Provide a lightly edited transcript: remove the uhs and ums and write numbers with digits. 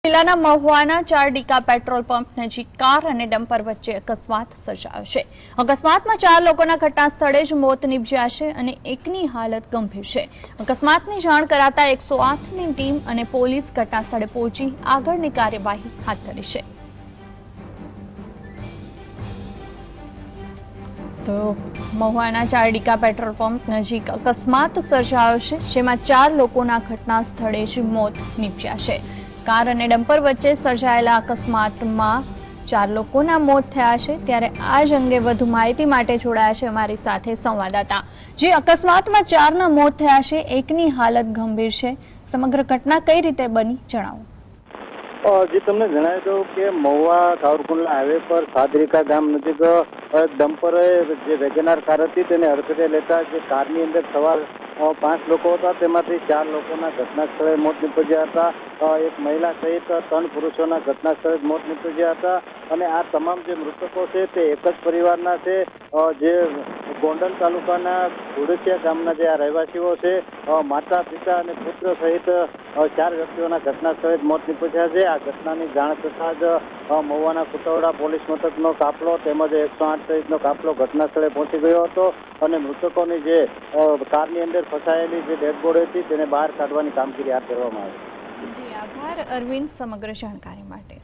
જિલ્લાના મહુવાના 4 ડીકા petrol pump નજીક car અને ડમ્પર વચ્ચે અકસ્માત સર્જાયો છે। અકસ્માતમાં 4 લોકોના ઘટના સ્થળે જ મોત નીપજ્યા છે અને એકની હાલત ગંભીર છે। અકસ્માતની જાણ કરાતા 108ની ટીમ અને પોલીસ ઘટના સ્થળે પહોંચી આગળની કાર્યવાહી હાથ ધરી છે। તો મહુવાના 4 ડીકા પેટ્રોલ પંપ નજીક અકસ્માત સર્જાયો છે, જેમાં 4 લોકોના ઘટના સ્થળે જ મોત નીપજ્યા છે। કાર અને ડમ્પર વચ્ચે સર્જાયેલા અકસ્માતમાં 4 લોકોના મોત થયા છે। ત્યારે આ જ અંગે વધુ માહિતી માટે જોડાયા છે અમારી સાથે સંવાદદાતા। જે અકસ્માતમાં 4ના મોત થયા છે, એકની હાલત ગંભીર છે। સમગ્ર ઘટના કઈ રીતે બની, જણાવો। जी तमने जणावी दो कि महुआ सावरकुंडला हाईवे पर सादरीका गाम नजीक डम्पर जे वेगनार कार थी तेने हरकते लेता जे कारनी अंदर सवार 5 लोको हता तेमांथी 4 लोकोना घटना स्थळे मोत निपज्या हता। एक महिला सहित 3 पुरुषोना घटना स्थळे मोत निपज्या हता અને આ તમામ જે મૃતકો છે તે એક જ પરિવારના છે। જે ગોંડલ તાલુકાના ધુડસિયા ગામના જે આ રહેવાસીઓ છે, માતા પિતા અને પુત્ર સહિત 4 વ્યક્તિઓના ઘટના સ્થળે મોત નિપજ્યા છે। આ ઘટનાની જાણ થતાં જ મહુવાના કુટવડા પોલીસ મથકનો કાફલો તેમજ 108 સહિતનો કાફલો ઘટના સ્થળે પહોંચી ગયો હતો અને મૃતકોની જે કારની અંદર ફસાયેલી જે ડેડ બોડી હતી તેને બહાર કાઢવાની કામગીરી હાથ ધરવામાં આવી। જી આભાર અરવિંદ, સમગ્ર જાણકારી માટે।